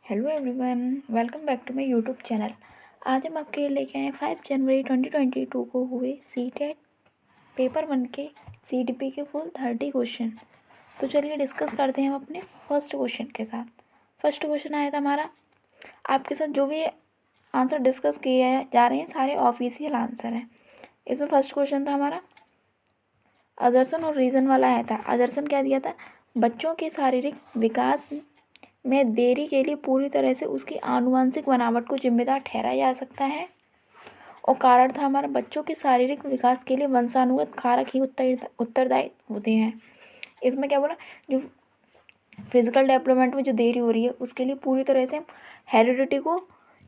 Hello everyone, welcome back to my YouTube channel. आज हम आपके लिए लेके आए 5 जनवरी 2022 को हुए सीटेट पेपर 1 के सीडीपी के फुल 30 क्वेश्चन। तो चलिए डिस्कस करते हैं हम अपने फर्स्ट क्वेश्चन के साथ। फर्स्ट क्वेश्चन आया था हमारा, आपके साथ जो भी आंसर डिस्कस किए जा रहे हैं सारे ऑफिशियल आंसर हैं। इसमें फर्स्ट क्वेश्चन था हमारा अजर्सन और रीज़न वाला आया था। अजर्सन क्या दिया था, बच्चों के शारीरिक विकास में देरी के लिए पूरी तरह से उसकी आनुवंशिक बनावट को जिम्मेदार ठहराया जा सकता है। और कारण था हमारा बच्चों के शारीरिक विकास के लिए वंशानुगत कारक ही उत्तरदायी होते हैं। इसमें क्या बोला, जो फिजिकल डेवलपमेंट में जो देरी हो रही है उसके लिए पूरी तरह से हम हेरिडिटी को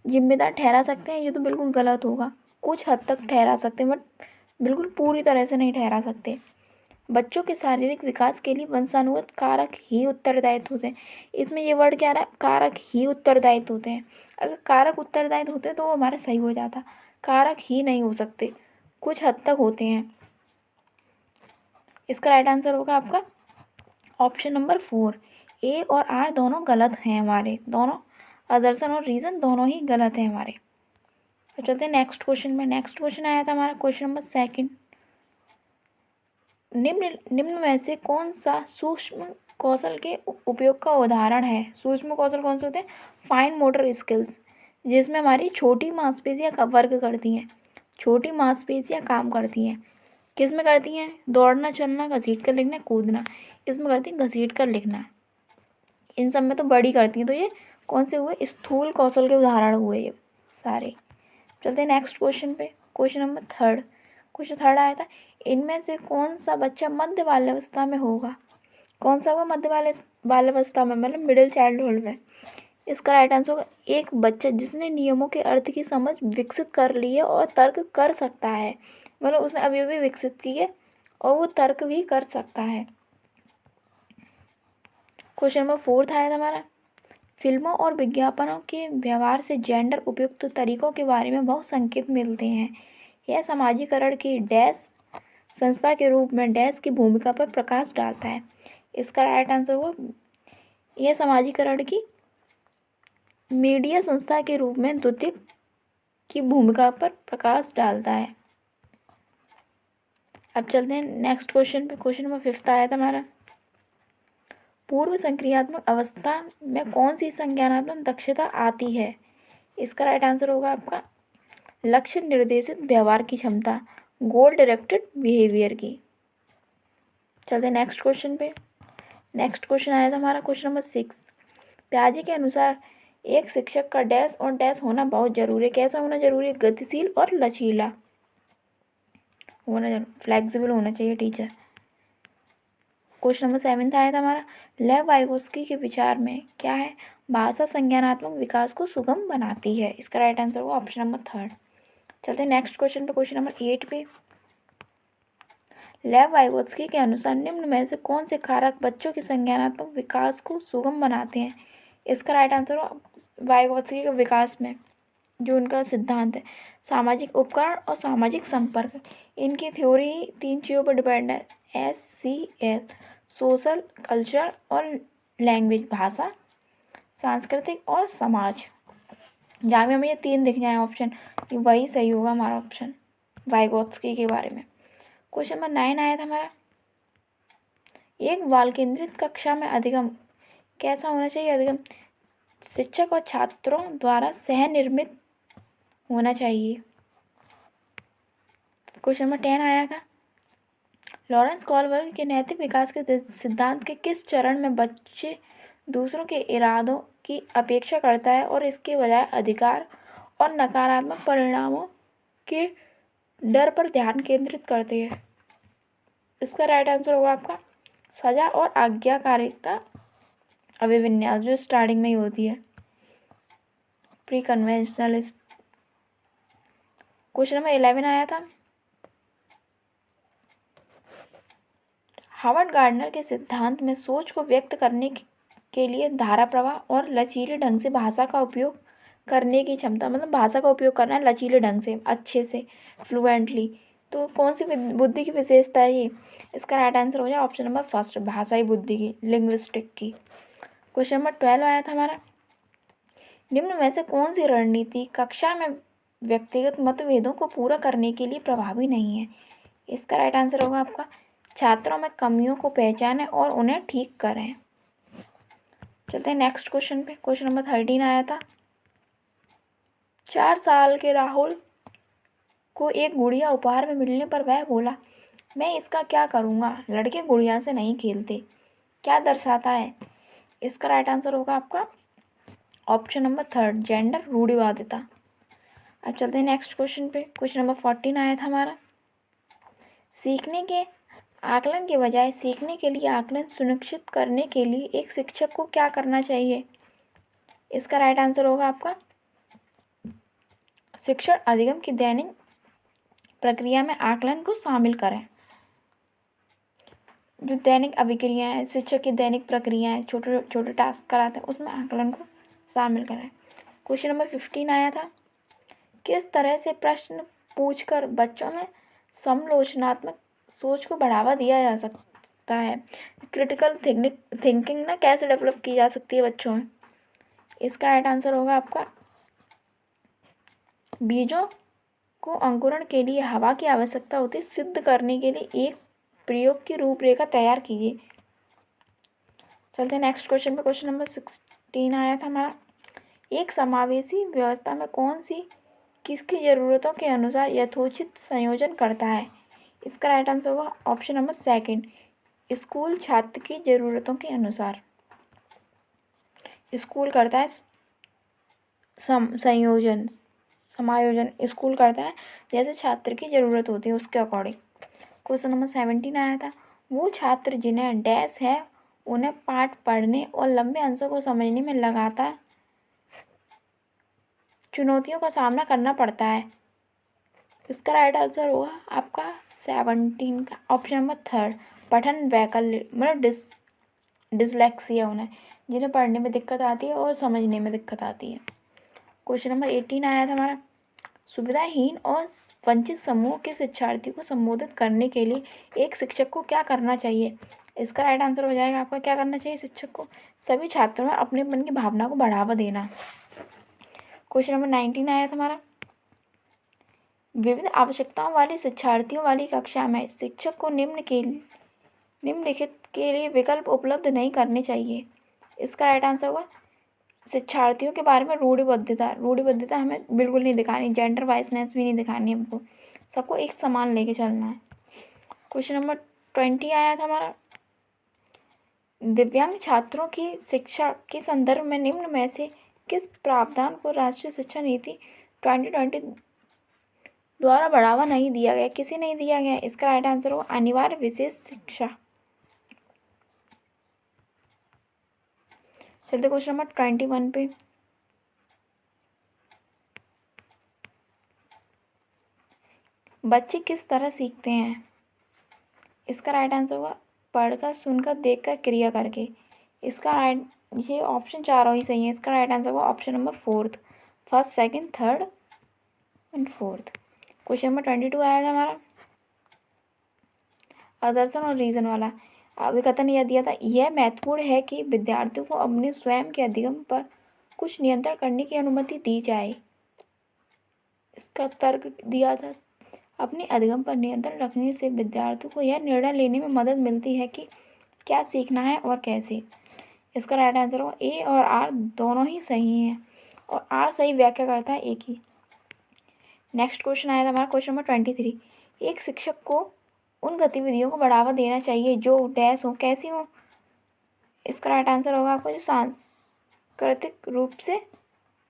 जिम्मेदार ठहरा सकते हैं। ये तो बिल्कुल गलत होगा, कुछ हद तक ठहरा सकते हैं बट बिल्कुल पूरी तरह से नहीं ठहरा सकते। बच्चों के शारीरिक विकास के लिए वंशानुगत कारक ही उत्तरदायित्व होते हैं। इसमें ये वर्ड क्या रहा है, कारक ही उत्तरदायित्व होते हैं। अगर कारक उत्तरदायित्व होते तो वो हमारा सही हो जाता, कारक ही नहीं हो सकते, कुछ हद तक होते हैं। इसका राइट आंसर होगा आपका ऑप्शन नंबर 4, ए और आर दोनों गलत हैं हमारे, दोनों अजर्सन और रीज़न दोनों ही गलत हैं हमारे। तो चलते हैं नेक्स्ट क्वेश्चन में। नेक्स्ट क्वेश्चन आया था हमारा क्वेश्चन नंबर 2। निम्न में से कौन सा सूक्ष्म कौशल के उपयोग का उदाहरण है। सूक्ष्म कौशल कौन से होते हैं, फाइन मोटर स्किल्स, जिसमें हमारी छोटी मांसपेशियां का वर्क करती हैं। छोटी मांसपेशियां काम करती हैं, किस में करती हैं, दौड़ना, चलना, घसीट कर लिखना, कूदना, इसमें करती हैं घसीट कर लिखना। इन सब में तो बड़ी करती हैं। तो ये कौन से हुए, स्थूल कौशल के उदाहरण हुए ये सारे। चलते हैं नेक्स्ट क्वेश्चन पे। Question number 3। क्वेश्चन 3 आया था, इनमें से कौन सा बच्चा मध्य बाल्यावस्था में होगा। कौन सा होगा मध्य बाल्यावस्था में, मतलब मिडिल चाइल्डहुड में। इसका राइट आंसर होगा एक बच्चा जिसने नियमों के अर्थ की समझ विकसित कर ली है और तर्क कर सकता है, मतलब उसने अभी अभी विकसित की है और वो तर्क भी कर सकता है। क्वेश्चन नंबर 4 आया था हमारा, फिल्मों और विज्ञापनों के व्यवहार से जेंडर उपयुक्त तरीकों के बारे में बहुत संकेत मिलते हैं। यह समाजीकरण की डैश संस्था के रूप में डैश की भूमिका पर प्रकाश डालता है। इसका राइट आंसर होगा, यह समाजीकरण की मीडिया संस्था के रूप में द्वितीयक की भूमिका पर प्रकाश डालता है। अब चलते हैं नेक्स्ट क्वेश्चन पे। क्वेश्चन नंबर 5 आया था हमारा, पूर्व संक्रियात्मक अवस्था में कौन सी संज्ञानात्मक दक्षता आती है। इसका राइट आंसर होगा आपका लक्ष्य निर्देशित व्यवहार की क्षमता, गोल डायरेक्टेड बिहेवियर की। चलते नेक्स्ट क्वेश्चन पे। नेक्स्ट क्वेश्चन आया था हमारा क्वेश्चन नंबर 6। प्याजे के अनुसार एक शिक्षक का डैश और डैश होना बहुत जरूरी है। कैसा होना जरूरी है, गतिशील और लचीला होना जरूरी, फ्लेक्सिबल होना चाहिए टीचर। क्वेश्चन नंबर 7 आया था हमारा, लेव वाइगोस्की के विचार में क्या है, भाषा संज्ञानात्मक विकास को सुगम बनाती है। इसका राइट आंसर होगा ऑप्शन नंबर 3। चलते हैं नेक्स्ट क्वेश्चन पे। क्वेश्चन नंबर 8 पे, लेव वाइगोत्स्की के अनुसार निम्न में से कौन से कारक बच्चों के संज्ञानात्मक विकास को सुगम बनाते हैं। इसका राइट आंसर होगा वाइगोत्स्की के विकास में जो उनका सिद्धांत है, सामाजिक उपकरण और सामाजिक संपर्क। इनकी थ्योरी 3 चीज़ों पर डिपेंड है, SCL, सोशल, कल्चर और लैंग्वेज, भाषा, सांस्कृतिक और समाज। जहाँ भी हमें ये 3 दिख जाए ऑप्शन, वही सही होगा हमारा ऑप्शन वाइगोत्स्की के बारे में। क्वेश्चन नंबर 9 आया था हमारा, एक बाल केंद्रित कक्षा में अधिगम कैसा होना चाहिए। अधिगम शिक्षक और छात्रों द्वारा सह निर्मित होना चाहिए। क्वेश्चन नंबर 10 आया था, लॉरेंस कॉलबर्ग के नैतिक विकास के सिद्धांत के किस चरण में बच्चे दूसरों के इरादों की अपेक्षा करता है और इसके बजाय अधिकार और नकारात्मक परिणामों के डर पर ध्यान केंद्रित करते हैं। इसका राइट आंसर होगा आपका सजा और आज्ञाकारिता अभिविन्यास, जो स्टार्टिंग में ही होती है, प्री कन्वेंशनलिस्ट। क्वेश्चन नंबर 11 आया था, हावर्ड गार्डनर के सिद्धांत में सोच को व्यक्त करने के लिए धारा प्रवाह और लचीले ढंग से भाषा का उपयोग करने की क्षमता, मतलब भाषा का उपयोग करना है लचीले ढंग से, अच्छे से, फ्लुएंटली। तो कौन सी बुद्धि की विशेषता है ये। इसका राइट आंसर हो जाए ऑप्शन नंबर 1, भाषाई बुद्धि की, लिंग्विस्टिक की। क्वेश्चन नंबर 12 आया था हमारा, निम्न में से कौन सी रणनीति कक्षा में व्यक्तिगत मतभेदों को पूरा करने के लिए प्रभावी नहीं है? इसका राइट आंसर होगा आपका छात्रों में कमियों को पहचानें और उन्हें ठीक करें। चलते हैं नेक्स्ट क्वेश्चन पे। क्वेश्चन नंबर 13 आया था, 4 साल के राहुल को एक गुड़िया उपहार में मिलने पर वह बोला, मैं इसका क्या करूँगा, लड़के गुड़िया से नहीं खेलते। क्या दर्शाता है? इसका राइट आंसर होगा आपका ऑप्शन नंबर 3, जेंडर रूढ़िवादिता। अब चलते हैं नेक्स्ट क्वेश्चन पे। क्वेश्चन नंबर 14 आया था हमारा, सीखने के आकलन के बजाय सीखने के लिए आकलन सुनिश्चित करने के लिए एक शिक्षक को क्या करना चाहिए? इसका राइट आंसर होगा आपका शिक्षण अधिगम की दैनिक प्रक्रिया में आकलन को शामिल करें। जो दैनिक अभिक्रिया है, शिक्षक की दैनिक प्रक्रिया है, छोटे छोटे टास्क कराते हैं, उसमें आकलन को शामिल करें। क्वेश्चन नंबर 15 आया था, किस तरह से प्रश्न पूछकर बच्चों में समालोचनात्मक सोच को बढ़ावा दिया जा सकता है? क्रिटिकल थिंकिंग ना कैसे डेवलप की जा सकती है बच्चों में? इसका राइट आंसर होगा आपका बीजों को अंकुरण के लिए हवा की आवश्यकता होती है, सिद्ध करने के लिए एक प्रयोग की रूपरेखा तैयार कीजिए। चलते हैं नेक्स्ट क्वेश्चन पे। क्वेश्चन नंबर 16 आया था हमारा, एक समावेशी व्यवस्था में कौन सी किसकी ज़रूरतों के अनुसार यथोचित संयोजन करता है? इसका राइट आंसर होगा ऑप्शन नंबर 2, स्कूल छात्र की ज़रूरतों के अनुसार। स्कूल करता है समायोजन स्कूल करता है जैसे छात्र की ज़रूरत होती है उसके अकॉर्डिंग। क्वेश्चन नंबर 17 आया था, वो छात्र जिन्हें डैश है उन्हें पाठ पढ़ने और लंबे अंशों को समझने में लगातार चुनौतियों का सामना करना पड़ता है। इसका राइट आंसर होगा आपका 17 का ऑप्शन नंबर 3, पठन वैकल्य मतलब डिसलेक्सिया, उन्हें जिन्हें पढ़ने में दिक्कत आती है और समझने में दिक्कत आती है। क्वेश्चन नंबर 18 आया था हमारा, सुविधाहीन और वंचित समूह के शिक्षार्थी को संबोधित करने के लिए एक शिक्षक को क्या करना चाहिए? इसका राइट आंसर हो जाएगा आपका क्या करना चाहिए शिक्षक को? सभी छात्रों में अपनेपन की भावना को बढ़ावा देना। क्वेश्चन नंबर 19 आया था हमारा, विविध आवश्यकताओं वाले शिक्षार्थियों वाली कक्षा में शिक्षक को निम्नलिखित के लिए विकल्प उपलब्ध नहीं करने चाहिए। इसका राइट आंसर होगा शिक्षार्थियों के बारे में रूढ़िबद्धता हमें बिल्कुल नहीं दिखानी, जेंडर वाइसनेस भी नहीं दिखानी, हमको सबको एक समान लेके चलना है। क्वेश्चन नंबर 20 आया था हमारा, दिव्यांग छात्रों की शिक्षा के संदर्भ में निम्न में से किस प्रावधान को राष्ट्रीय शिक्षा नीति 2020 द्वारा बढ़ावा नहीं दिया गया, किसे नहीं दिया गया? इसका राइट आंसर होगा अनिवार्य विशेष शिक्षा। चलते क्वेश्चन नंबर 21 पे। बच्चे किस तरह सीखते हैं? इसका राइट आंसर होगा पढ़कर, सुनकर, देखकर, क्रिया करके। इसका राइट, ये ऑप्शन चारों ही सही है। इसका राइट आंसर होगा option number 4, first, second, third and fourth. Question number 22 आया था हमारा, आदर्शन और रीजन वाला। अभिकथन यह दिया था, यह महत्वपूर्ण है कि विद्यार्थियों को अपने स्वयं के अधिगम पर कुछ नियंत्रण करने की अनुमति दी जाए। इसका तर्क दिया था, अपने अधिगम पर नियंत्रण रखने से विद्यार्थियों को यह निर्णय लेने में मदद मिलती है कि क्या सीखना है और कैसे। इसका राइट आंसर होगा ए और आर दोनों ही सही हैं, और आर सही व्याख्या करता है एक ही। नेक्स्ट क्वेश्चन आया था हमारा क्वेश्चन नंबर 23, एक शिक्षक को उन गतिविधियों को बढ़ावा देना चाहिए जो डैश हो, कैसी हो? इसका राइट आंसर होगा आपको जो सांस्कृतिक रूप से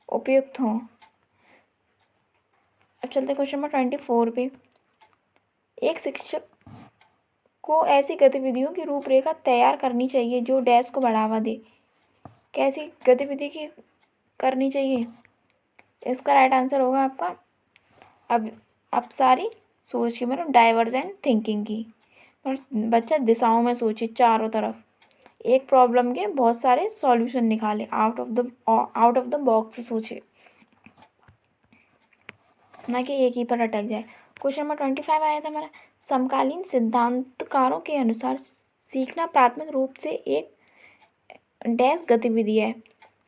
उपयुक्त हों। अब चलते क्वेश्चन नंबर 24 पे, एक शिक्षक को ऐसी गतिविधियों की रूपरेखा तैयार करनी चाहिए जो डैश को बढ़ावा दे। कैसी गतिविधि की करनी चाहिए? इसका राइट आंसर होगा आपका अब सारी सोच की, मतलब डाइवर्जेंट थिंकिंग की, मतलब बच्चा दिशाओं में सोचे, चारों तरफ एक प्रॉब्लम के बहुत सारे सॉल्यूशन निकाले, आउट ऑफ द बॉक्स सोचे, ना कि एक ही पर अटक जाए। क्वेश्चन नंबर 25 आया था हमारा, समकालीन सिद्धांतकारों के अनुसार सीखना प्राथमिक रूप से एक डैश गतिविधि है।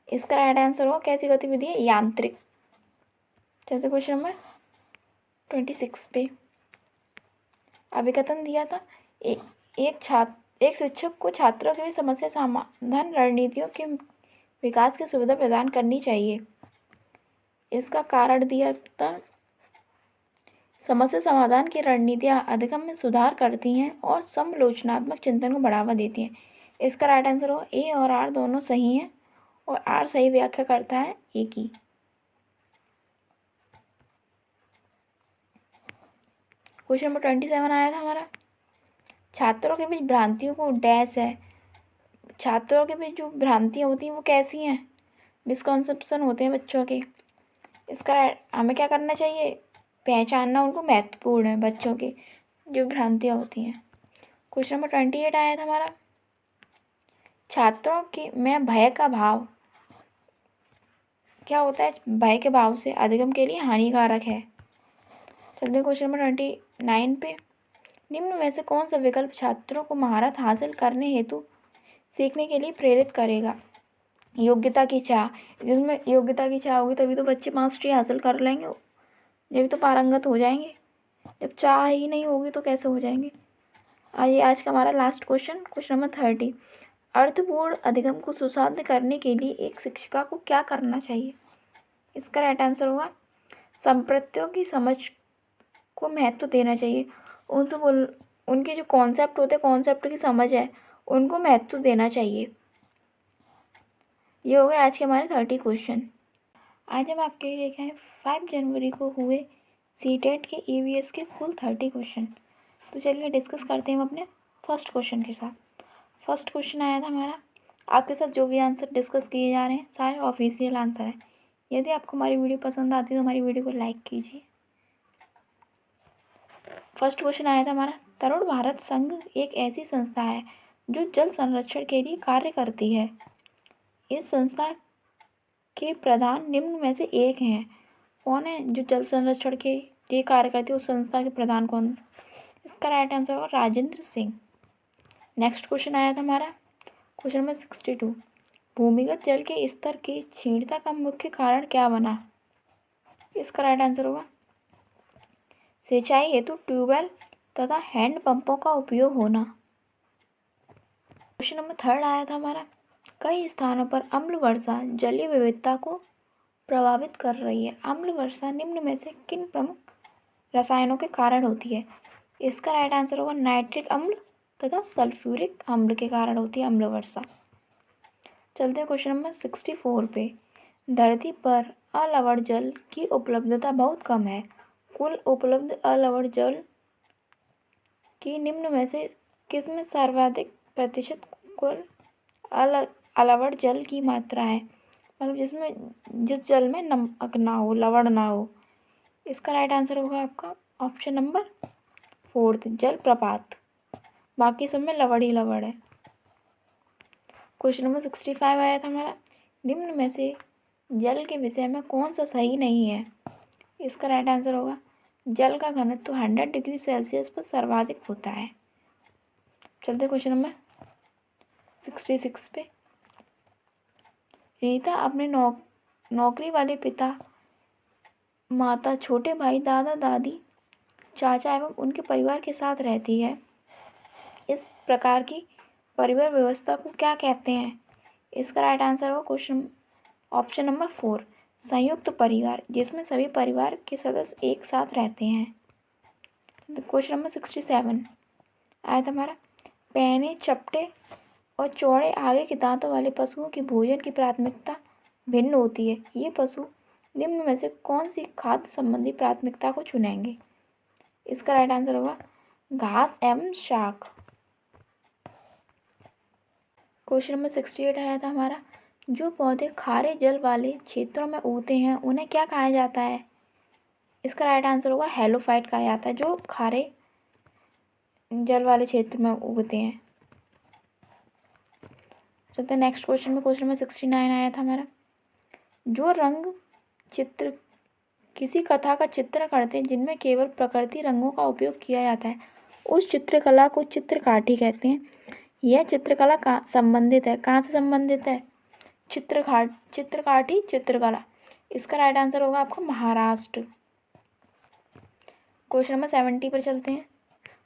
इसका राइट आंसर होगा कैसी गतिविधि है, यांत्रिक। चलते क्वेश्चन नंबर 26 पे। अभिकथन दिया था, एक शिक्षक को छात्रों की भी समस्या समाधान रणनीतियों के विकास की सुविधा प्रदान करनी चाहिए। इसका कारण दिया था, समस्या समाधान की रणनीतियाँ अधिगम में सुधार करती हैं और समालोचनात्मक चिंतन को बढ़ावा देती हैं। इसका राइट आंसर होगा ए और आर दोनों सही हैं और आर सही व्याख्या करता है ए की। क्वेश्चन नंबर 27 आया था हमारा, छात्रों के बीच भ्रांतियों को डैश है। छात्रों के बीच जो भ्रांतियाँ होती हैं वो कैसी हैं, मिसकॉन्सेप्शन होते हैं बच्चों के। इसका हमें क्या करना चाहिए, पहचानना उनको महत्वपूर्ण है, बच्चों के जो भ्रांतियाँ होती हैं। क्वेश्चन नंबर 28 आया था हमारा, छात्रों के में भय का भाव क्या होता है, भय के भाव से अधिगम के लिए हानिकारक है। चलते क्वेश्चन नंबर 29 पे। निम्न में से कौन सा विकल्प छात्रों को महारत हासिल करने हेतु सीखने के लिए प्रेरित करेगा। योग्यता की चाह, जिसमें योग्यता की चाह होगी तभी तो बच्चे मास्टरी हासिल कर लेंगे, जब तो पारंगत हो जाएंगे। जब चाह ही नहीं होगी तो कैसे हो जाएंगे। आइए आज का हमारा लास्ट क्वेश्चन नंबर 30। अर्थपूर्ण अधिगम को सुसाध्य करने के लिए एक शिक्षिका को क्या करना चाहिए। इसका राइट आंसर होगा संप्रत्यों की समझ को महत्व देना चाहिए। उनके जो कॉन्सेप्ट होते हैं, कॉन्सेप्ट की समझ है, उनको महत्व देना चाहिए। ये हो गए आज के हमारे 30 क्वेश्चन। आज हम आपके लिए लेके आए 5 जनवरी को हुए सीटेट के ईवीएस के फुल 30 क्वेश्चन। तो चलिए डिस्कस करते हैं हम अपने फर्स्ट क्वेश्चन के साथ। फर्स्ट क्वेश्चन आया था हमारा, आपके साथ जो भी आंसर डिस्कस किए जा रहे हैं सारे ऑफिशियल आंसर हैं। यदि आपको हमारी वीडियो पसंद आती है तो हमारी वीडियो को लाइक कीजिए। फर्स्ट क्वेश्चन आया था हमारा, तरुण भारत संघ एक ऐसी संस्था है जो जल संरक्षण के लिए कार्य करती है। इस संस्था के प्रधान निम्न में से एक हैं। कौन है जो जल संरक्षण के लिए कार्य करती है, उस संस्था के प्रधान कौन। इसका राइट आंसर होगा राजेंद्र सिंह। नेक्स्ट क्वेश्चन आया था हमारा क्वेश्चन नंबर 62। भूमिगत जल के स्तर की क्षीणता का मुख्य कारण क्या बना। इसका राइट आंसर होगा सिंचाई हेतु ट्यूबवेल तथा हैंड पंपों का उपयोग होना। क्वेश्चन नंबर 3 आया था हमारा, कई स्थानों पर अम्ल वर्षा जलीय विविधता को प्रभावित कर रही है। अम्ल वर्षा निम्न में से किन प्रमुख रसायनों के कारण होती है। इसका राइट आंसर होगा नाइट्रिक अम्ल तथा सल्फ्यूरिक अम्ल के कारण होती है अम्ल वर्षा। चलते हैं क्वेश्चन नंबर 64 पे। धरती पर अलवण जल की उपलब्धता बहुत कम है। कुल उपलब्ध अलवण जल की निम्न में से किसमें सर्वाधिक प्रतिशत कुल अलवण जल की मात्रा है, मतलब जिस जल में नमक ना हो, लवण ना हो। इसका राइट आंसर होगा आपका ऑप्शन नंबर 4 जल प्रपात। बाकी सब में लवण ही लवण है। क्वेश्चन नंबर 65 आया था हमारा, निम्न में से जल के विषय में कौन सा सही नहीं है। इसका राइट आंसर होगा जल का घनत्व 100 डिग्री सेल्सियस पर सर्वाधिक होता है। चलते क्वेश्चन नंबर 66 पे। रीता अपने नौकरी वाले पिता, माता, छोटे भाई, दादा दादी, चाचा एवं उनके परिवार के साथ रहती है। इस प्रकार की परिवार व्यवस्था को क्या कहते हैं। इसका राइट आंसर होगा क्वेश्चन ऑप्शन नंबर 4 संयुक्त परिवार, जिसमें सभी परिवार के सदस्य एक साथ रहते हैं। क्वेश्चन नंबर 67 आया था हमारा, पहने चपटे और चौड़े आगे के दांतों वाले पशुओं की भोजन की प्राथमिकता भिन्न होती है। ये पशु निम्न में से कौन सी खाद्य संबंधी प्राथमिकता को चुनेंगे। इसका राइट आंसर होगा घास एवं शाक। क्वेश्चन नंबर 68 आया था हमारा, जो पौधे खारे जल वाले क्षेत्रों में उगते हैं उन्हें क्या कहा जाता है। इसका राइट आंसर होगा हेलोफाइट कहा जाता है, जो खारे जल वाले क्षेत्र में उगते हैं। चलते नेक्स्ट क्वेश्चन में। क्वेश्चन नंबर 69 आया था हमारा, जो रंग चित्र किसी कथा का चित्र करते हैं जिनमें केवल प्रकृति रंगों का उपयोग किया जाता है, उस चित्रकला को चित्रकाठी कहते हैं। यह चित्रकला संबंधित है, कहाँ से संबंधित है, चित्रकाठी चित्रकला। इसका राइट आंसर होगा आपका महाराष्ट्र। क्वेश्चन नंबर 70 पर चलते हैं।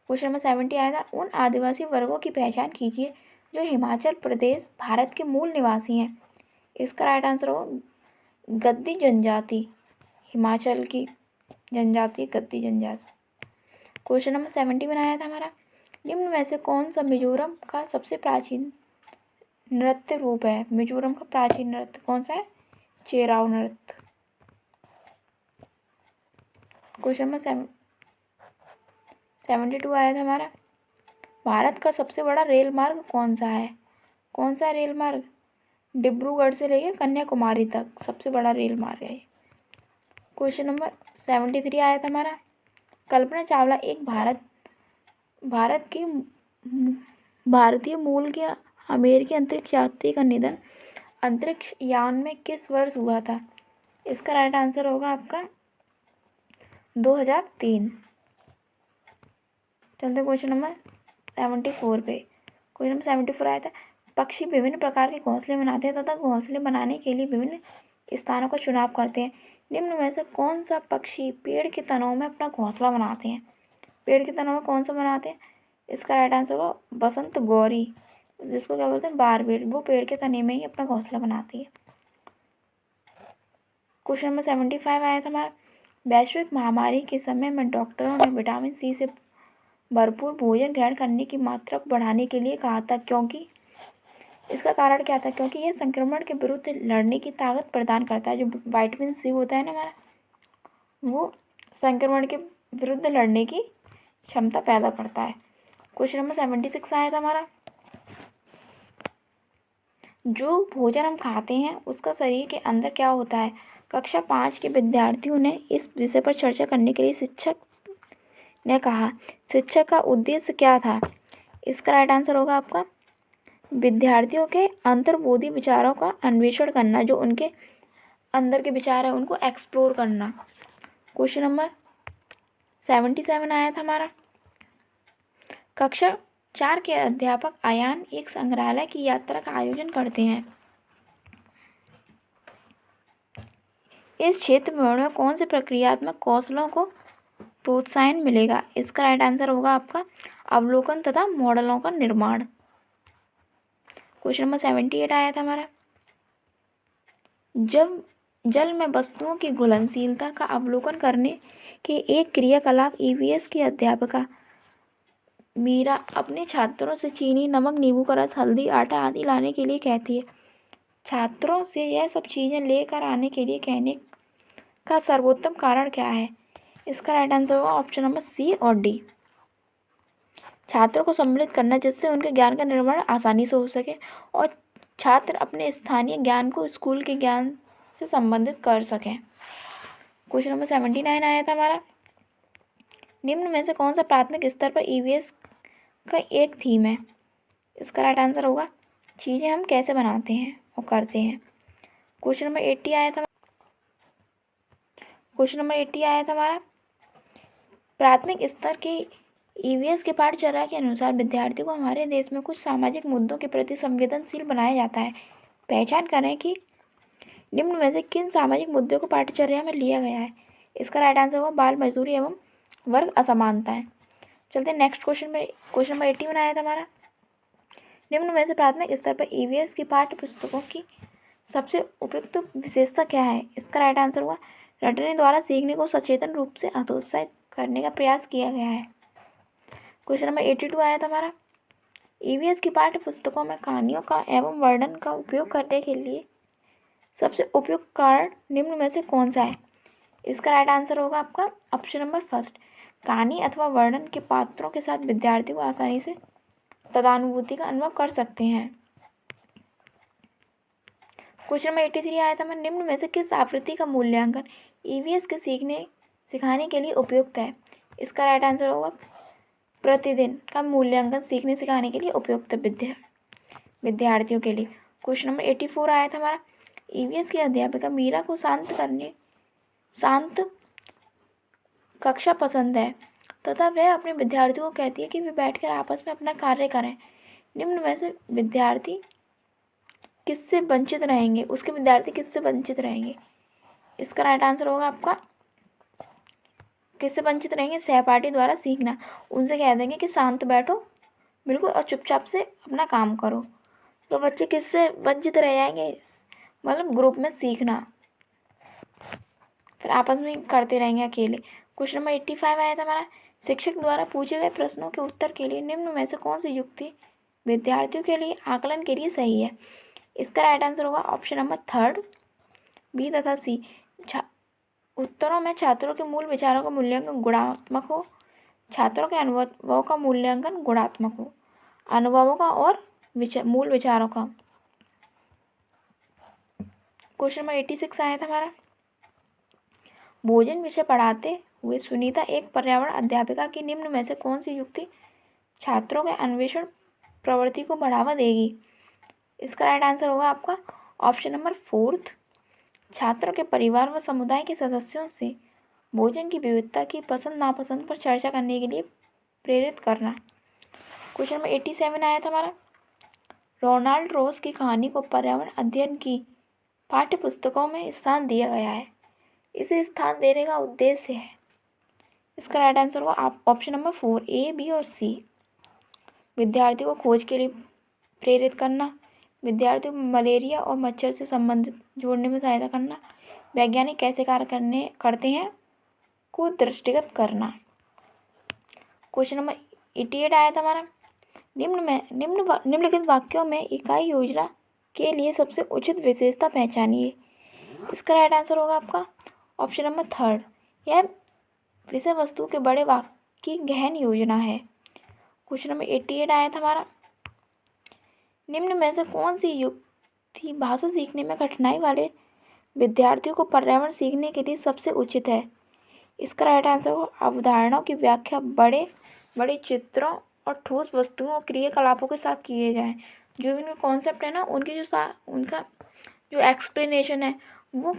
क्वेश्चन नंबर 70 आया था, उन आदिवासी वर्गों की पहचान कीजिए जो हिमाचल प्रदेश भारत के मूल निवासी हैं। इसका राइट आंसर होगा गद्दी जनजाति। हिमाचल की जनजाति गद्दी जनजाति। क्वेश्चन नंबर 71 आया था हमारा, निम्न में से कौन सा मिजोरम का सबसे प्राचीन नृत्य रूप है? मिजोरम का प्राचीन नृत्य कौन सा है? चेराव नृत्य। क्वेश्चन नंबर 72 आया था हमारा, भारत का सबसे बड़ा रेल मार्ग कौन सा है? कौन सा रेल मार्ग? डिब्रूगढ़ से लेके कन्याकुमारी तक सबसे बड़ा रेल मार्ग है। क्वेश्चन नंबर 73 आया था हमारा, कल्पना चावला एक भारतीय मूल के अमेरिकी अंतरिक्ष यात्री का निधन अंतरिक्ष यान में किस वर्ष हुआ था? इसका राइट आंसर होगा आपका 2003। चलते क्वेश्चन नंबर 74 पे। क्वेश्चन नंबर 74 आया था, पक्षी विभिन्न प्रकार के घोंसले बनाते हैं तथा घोंसले बनाने के लिए विभिन्न स्थानों का चुनाव करते हैं। निम्न में से कौन सा पक्षी पेड़ के तनों में अपना घोंसला बनाते हैं? पेड़ के तनों में कौन सा बनाते हैं? इसका राइट आंसर होगा बसंत गौरी, जिसको क्या बोलते हैं बारबेट। वो पेड़ के तने में ही अपना घोंसला बनाती है। क्वेश्चन नंबर 75 आया था हमारा, वैश्विक महामारी के समय में डॉक्टरों ने विटामिन सी से भरपूर भोजन ग्रहण करने की मात्रा को बढ़ाने के लिए कहा था, क्योंकि इसका कारण क्या था? क्योंकि यह संक्रमण के विरुद्ध लड़ने की ताकत प्रदान करता है। जो विटामिन सी होता है ना हमारा, वो संक्रमण के विरुद्ध लड़ने की क्षमता पैदा करता है। क्वेश्चन नंबर 76 आया था हमारा, जो भोजन हम खाते हैं उसका शरीर के अंदर क्या होता है? कक्षा 5 के विद्यार्थियों ने इस विषय पर चर्चा करने के लिए शिक्षक ने कहा। शिक्षक का उद्देश्य क्या था? इसका राइट आंसर होगा आपका विद्यार्थियों के अंतर्बोधि विचारों का अन्वेषण करना, जो उनके अंदर के विचार है उनको एक्सप्लोर करना। क्वेश्चन नंबर 77 आया था हमारा, कक्षा 4 के अध्यापक आयान एक संग्रहालय की यात्रा का आयोजन करते हैं। इस क्षेत्र में कौन से प्रक्रियात्मक कौशलों को प्रोत्साहन मिलेगा? इसका राइट आंसर होगा आपका अवलोकन तथा मॉडलों का निर्माण। क्वेश्चन नंबर 78 आया था हमारा, जब जल में वस्तुओं की घुलनशीलता का अवलोकन करने के एक क्रियाकलाप ईवीएस की अध्यापिका मीरा अपने छात्रों से चीनी, नमक, नींबू का रस, हल्दी, आटा आदि लाने के लिए कहती है। छात्रों से यह सब चीज़ें लेकर आने के लिए कहने का सर्वोत्तम कारण क्या है? इसका राइट आंसर होगा ऑप्शन नंबर सी और डी, छात्रों को सम्मिलित करना, जिससे उनके ज्ञान का निर्माण आसानी से हो सके और छात्र अपने स्थानीय ज्ञान को स्कूल के ज्ञान से संबंधित कर सकें। क्वेश्चन नंबर 79 आया था हमारा, निम्न में से कौन सा प्राथमिक स्तर पर ईवीएस का एक थीम है? इसका राइट आंसर होगा चीज़ें हम कैसे बनाते हैं और करते हैं। क्वेश्चन नंबर 80 आया था हमारा, प्राथमिक स्तर के ईवीएस के पाठचर्या के अनुसार विद्यार्थियों को हमारे देश में कुछ सामाजिक मुद्दों के प्रति संवेदनशील बनाया जाता है। पहचान करें कि निम्न में से किन सामाजिक मुद्दों को पाठचर्या में लिया गया है? इसका राइट आंसर होगा बाल मजदूरी एवं वर्ग असमानताएं। चलते हैं नेक्स्ट क्वेश्चन में। क्वेश्चन नंबर 81 आया था हमारा, निम्न में से प्राथमिक स्तर पर ईवीएस की पाठ्य पुस्तकों की सबसे उपयुक्त विशेषता क्या है? इसका राइट आंसर होगा रटने द्वारा सीखने को सचेतन रूप से हतोत्साहित करने का प्रयास किया गया है। क्वेश्चन नंबर 82 आया था हमारा, ईवीएस की पाठ्य पुस्तकों में कहानियों का एवं वर्णन का उपयोग करने के लिए सबसे उपयुक्त कारण निम्न में से कौन सा है? इसका राइट आंसर होगा आपका ऑप्शन नंबर फर्स्ट, कहानी अथवा वर्णन के पात्रों के साथ विद्यार्थियों को आसानी से तदानुभूति का अनुभव कर सकते हैं। क्वेश्चन नंबर 83 आया था, निम्न में से किस आवृत्ति का मूल्यांकन ईवीएस के सिखाने के लिए उपयुक्त है? इसका राइट आंसर होगा प्रतिदिन का मूल्यांकन सीखने सिखाने के लिए उपयुक्त विद्यार्थियों के लिए। क्वेश्चन नंबर 84 आया था हमारा, ईवीएस की अध्यापिका मीरा को शांत कक्षा पसंद है तथा वह अपने विद्यार्थियों को कहती है कि वे बैठकर आपस में अपना कार्य करें। निम्न में से विद्यार्थी किससे वंचित रहेंगे, उसके विद्यार्थी किससे वंचित रहेंगे। इसका राइट आंसर होगा आपका किससे वंचित रहेंगे, सहपाठी द्वारा सीखना। उनसे कह देंगे कि शांत बैठो बिल्कुल और चुपचाप से अपना काम करो, तो बच्चे किससे वंचित रह जाएंगे, मतलब ग्रुप में सीखना, फिर आपस में करते रहेंगे अकेले। क्वेश्चन नंबर 85 आया था हमारा, शिक्षक द्वारा पूछे गए प्रश्नों के उत्तर के लिए निम्न में से कौन सी युक्ति विद्यार्थियों के लिए आकलन के लिए सही है। इसका राइट आंसर होगा ऑप्शन नंबर 3 बी तथा सी। उत्तरों में छात्रों के मूल विचारों का मूल्यांकन गुणात्मक हो, छात्रों के अनुभवों का मूल्यांकन गुणात्मक हो, अनुभवों का और मूल विचारों का। क्वेश्चन नंबर 86 आया था हमारा, भोजन विषय पढ़ाते हुए सुनीता एक पर्यावरण अध्यापिका की निम्न में से कौन सी युक्ति छात्रों के अन्वेषण प्रवृत्ति को बढ़ावा देगी। इसका राइट आंसर होगा आपका ऑप्शन नंबर 4 छात्रों के परिवार व समुदाय के सदस्यों से भोजन की विविधता की पसंद नापसंद पर चर्चा करने के लिए प्रेरित करना। क्वेश्चन नंबर 87 आया था हमारा, रोनाल्ड रोज की कहानी को पर्यावरण अध्ययन की पाठ्य पुस्तकों में स्थान दिया गया है, इसे स्थान देने का उद्देश्य है। इसका राइट आंसर होगा ऑप्शन नंबर 4 ए, बी और सी। विद्यार्थियों को खोज के लिए प्रेरित करना, विद्यार्थियों को मलेरिया और मच्छर से संबंधित जोड़ने में सहायता करना, वैज्ञानिक कैसे कार्य करते हैं को दृष्टिगत करना। क्वेश्चन नंबर 88 आया था हमारा, निम्नलिखित वाक्यों में इकाई योजना के लिए सबसे उचित विशेषता पहचानिए। इसका राइट आंसर होगा आपका ऑप्शन नंबर 3 यह विषय वस्तु के बड़े वाक्य की गहन योजना है। क्वेश्चन नंबर 88 आया था हमारा, निम्न में से कौन सी युक्ति भाषा सीखने में कठिनाई वाले विद्यार्थियों को पर्यावरण सीखने के लिए सबसे उचित है। इसका राइट आंसर होगा अवधारणाओं की व्याख्या बड़े बड़े चित्रों और ठोस वस्तुओं और क्रियाकलापों के साथ किए जाएं। जो भी उनके कॉन्सेप्ट है ना, उनकी उनका जो एक्सप्लेनेशन है वो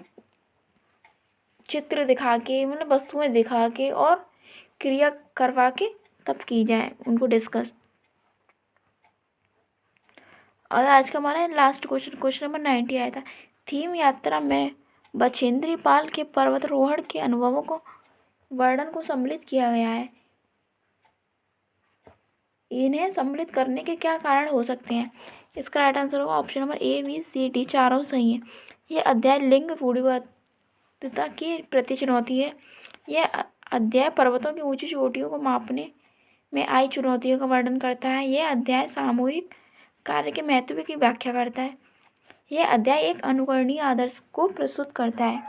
चित्र दिखा के, मतलब वस्तुएं दिखा के और क्रिया करवा के तब की जाए उनको डिस्कस। और आज का हमारा लास्ट क्वेश्चन नंबर 90 आया था, थीम यात्रा में बछेंद्री पाल के पर्वतारोहण के अनुभवों को वर्णन को सम्मिलित किया गया है। इन्हें सम्मिलित करने के क्या कारण हो सकते हैं। इसका राइट आंसर होगा option number A, B, C, D चारों सही है। यह अध्याय लिंग रूढ़िवादिता की प्रति चुनौती है। यह अध्याय पर्वतों की ऊंची चोटियों को मापने में आई चुनौतियों का वर्णन करता है। यह अध्याय सामूहिक कार्य के महत्व की व्याख्या करता है। यह अध्याय एक अनुकरणीय आदर्श को प्रस्तुत करता है।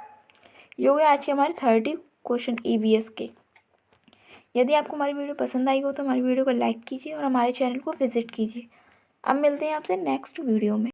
ये हो गए आज के हमारे 30 क्वेश्चन EVS के। यदि आपको हमारी वीडियो पसंद आई हो तो हमारी वीडियो को लाइक कीजिए और हमारे चैनल को विजिट कीजिए। अब मिलते हैं आपसे नेक्स्ट वीडियो में।